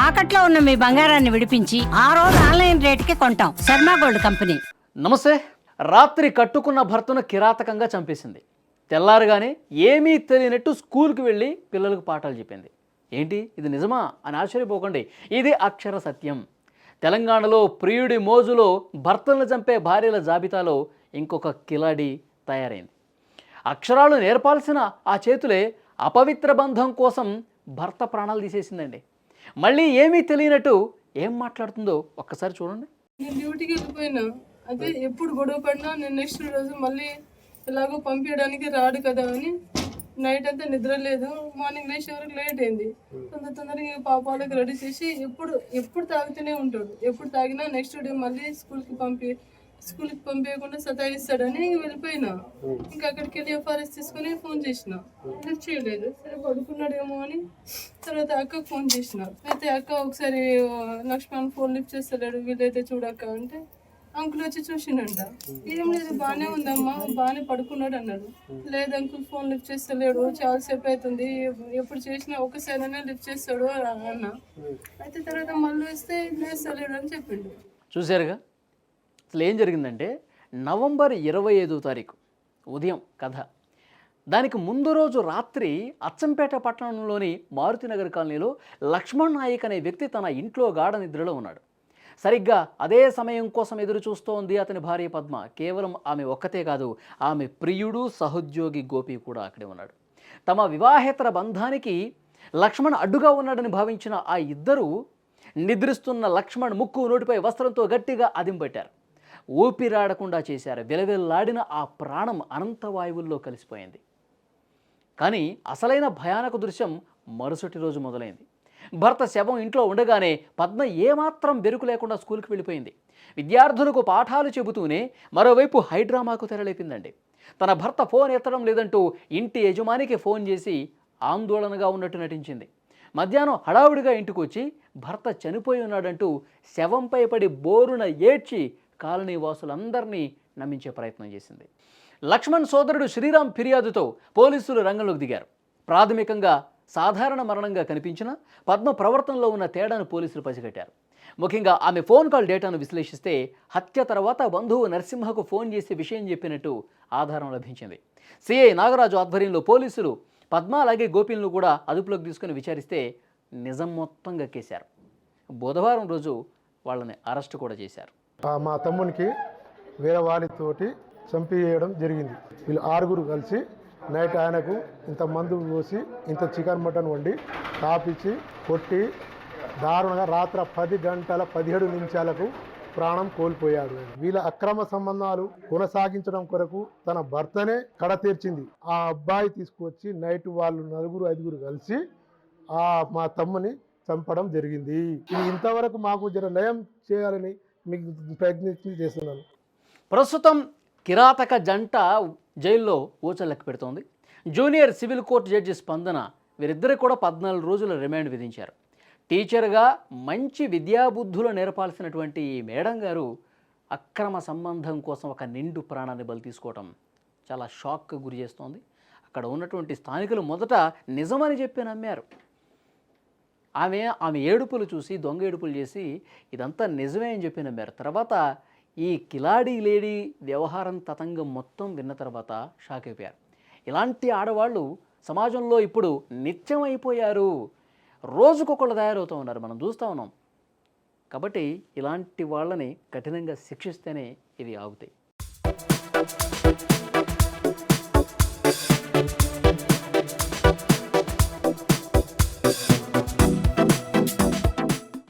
తాకట్లో ఉన్న మీ బంగారాన్ని విడిపించి ఆ రోజు ఆన్లైన్ రేటుకి కొంటాం. Sharma gold company. నమస్తే. రాత్రి కట్టుకున్న భర్తను కిరాతకంగా చంపేసింది. తెల్లారుగానే ఏమీ తెలియనట్టు స్కూల్కి వెళ్ళి పిల్లలకు పాఠాలు చెప్పింది. ఏంటి ఇది నిజమా అని ఆశ్చర్యపోకండి, ఇది అక్షర సత్యం. తెలంగాణలో ప్రియుడి మోజులో భర్తలను చంపే భార్యల జాబితాలో ఇంకొక కిలాడి తయారైంది. అక్షరాలు నేర్పాల్సిన ఆ చేతులే అపవిత్ర బంధం కోసం భర్త ప్రాణాలు తీసేసిందండి. మళ్ళీ ఏమీ తెలియనట్టు ఏం మాట్లాడుతుందో ఒక్కసారి చూడండి. నేను డ్యూటీకి వెళ్ళిపోయినా, అదే ఎప్పుడు గొడవ పడినా నేను నెక్స్ట్ రోజు మళ్ళీ ఎలాగో పంపించడానికి రాడు కదా అని నైట్ అంతా నిద్ర లేదు. మార్నింగ్ లేచే వరకు లేట్ అయింది. తొందరగా పాపాలకు రెడీ చేసి ఎప్పుడు తాగుతూనే ఉంటాడు. ఎప్పుడు తాగినా నెక్స్ట్ డే మళ్ళీ స్కూల్కి పంపించకుండా సతాయిస్తాడని వెళ్ళిపోయినా. ఇంకా అక్కడికి వెళ్ళి ఎఫ్ఆర్ఎస్ తీసుకుని ఫోన్ చేసిన, లిఫ్ట్ చేయలేదు. సరే పడుకున్నాడేమో అని తర్వాత అక్కకు ఫోన్ చేసిన. అయితే అక్క ఒకసారి లక్ష్మణ్ ఫోన్ లిఫ్ట్ చేస్తలేడు, వీలైతే చూడక్క అంటే అంకుల్ వచ్చి చూసిండంట. ఏం లేదు బాగానే ఉందమ్మా, బాగానే పడుకున్నాడు అన్నాడు. లేదు అంకుల్ ఫోన్ లిఫ్ట్ చేస్తలేడు, చాలాసేపు అవుతుంది, ఎప్పుడు చేసినా ఒకసారైనా లిఫ్ట్ చేస్తాడు అన్న. అయితే తర్వాత మళ్ళీ వస్తే లేస్తలేడు అని చెప్పిండు. చూశారుగా అసలు ఏం జరిగిందంటే, నవంబర్ 25వ తారీఖు ఉదయం కథ. దానికి ముందు రోజు రాత్రి అచ్చంపేట పట్టణంలోని మారుతినగర్ కాలనీలో లక్ష్మణ్ నాయక్ అనే వ్యక్తి తన ఇంట్లో గాఢ నిద్రలో ఉన్నాడు. సరిగ్గా అదే సమయం కోసం ఎదురు చూస్తోంది అతని భార్య పద్మ. కేవలం ఆమె ఒక్కతే కాదు, ఆమె ప్రియుడు సహోద్యోగి గోపి కూడా అక్కడే ఉన్నాడు. తమ వివాహేతర బంధానికి లక్ష్మణ్ అడ్డుగా ఉన్నాడని భావించిన ఆ ఇద్దరూ నిద్రిస్తున్న లక్ష్మణ్ ముక్కు నోటిపై వస్త్రంతో గట్టిగా అదింపట్టారు. ఊపిరాడకుండా చేశారు. విలవిల్లాడిన ఆ ప్రాణం అనంతవాయువుల్లో కలిసిపోయింది. కానీ అసలైన భయానక దృశ్యం మరుసటి రోజు మొదలైంది. భర్త శవం ఇంట్లో ఉండగానే పద్మ ఏమాత్రం బెరుకు లేకుండా స్కూల్కి వెళ్ళిపోయింది. విద్యార్థులకు పాఠాలు చెబుతూనే మరోవైపు హైడ్రామాకు తెరలేపిందండి. తన భర్త ఫోన్ ఎత్తడం లేదంటూ ఇంటి యజమానికి ఫోన్ చేసి ఆందోళనగా ఉన్నట్టు నటించింది. మధ్యాహ్నం హడావుడిగా ఇంటికి వచ్చి భర్త చనిపోయి ఉన్నాడంటూ శవంపై పడి బోరున ఏడ్చి కాలనీ వాసులందరినీ నమ్మించే ప్రయత్నం చేసింది. లక్ష్మణ్ సోదరుడు శ్రీరామ్ ఫిర్యాదుతో పోలీసులు రంగంలోకి దిగారు. ప్రాథమికంగా సాధారణ మరణంగా కనిపించిన పద్మ ప్రవర్తనలో ఉన్న తేడాను పోలీసులు పసిగట్టారు. ముఖ్యంగా ఆమె ఫోన్ కాల్ డేటాను విశ్లేషిస్తే హత్య తర్వాత బంధువు నరసింహకు ఫోన్ చేసి విషయం చెప్పినట్టు ఆధారం లభించింది. సిఐ నాగరాజు ఆధ్వర్యంలో పోలీసులు పద్మ అలాగే గోపిలను కూడా అదుపులోకి తీసుకుని విచారిస్తే నిజం మొత్తం గక్కేశారు. బుధవారం రోజు వాళ్ళని అరెస్ట్ కూడా చేశారు. మా తమ్మునికి వేరే వారితోటి చంపేయడం జరిగింది. వీళ్ళు 6గురు కలిసి నైట్ ఆయనకు ఇంత మందు పోసి ఇంత చికెన్ మటన్ వండి తాపించి కొట్టి దారుణంగా రాత్రి 10 గంటల 17 నిమిషాలకు ప్రాణం కోల్పోయాడు. వీళ్ళ అక్రమ సంబంధాలు కొనసాగించడం కొరకు తన భర్తనే కడ తీర్చింది. ఆ అబ్బాయి తీసుకువచ్చి నైట్ వాళ్ళు 4-5 కలిసి మా తమ్ముని చంపడం జరిగింది. ఇది ఇంతవరకు మాకు జర నయం చేయాలని మీకు ప్రయత్నం చేస్తున్నాను. ప్రస్తుతం కిరాతక జంట జైల్లో ఊచలెక్క పెడుతోంది. జూనియర్ సివిల్ కోర్టు జడ్జి స్పందన వీరిద్దరికి కూడా 14 రోజుల రిమాండ్ విధించారు. టీచర్గా మంచి విద్యాబుద్ధులు నేర్పాల్సినటువంటి ఈ మేడం గారు అక్రమ సంబంధం కోసం ఒక నిండు ప్రాణాన్ని బలి తీసుకోవటం చాలా షాక్కి గురి చేస్తోంది. అక్కడ ఉన్నటువంటి స్థానికులు మొదట నిజమని చెప్పి నమ్మారు. ఆమె ఏడుపులు చూసి దొంగ ఏడుపులు చేసి ఇదంతా నిజమే అని చెప్పి నమ్మారు. తర్వాత ఈ కిలాడీ లేడీ వ్యవహారం తతంగం మొత్తం విన్న తర్వాత షాక్ అయిపోయారు. ఇలాంటి ఆడవాళ్ళు సమాజంలో ఇప్పుడు నిత్యం అయిపోయారు. రోజుకొకళ్ళు తయారవుతూ ఉన్నారు, మనం చూస్తూ ఉన్నాం. కాబట్టి ఇలాంటి వాళ్ళని కఠినంగా శిక్షిస్తేనే ఇవి ఆగుతాయి.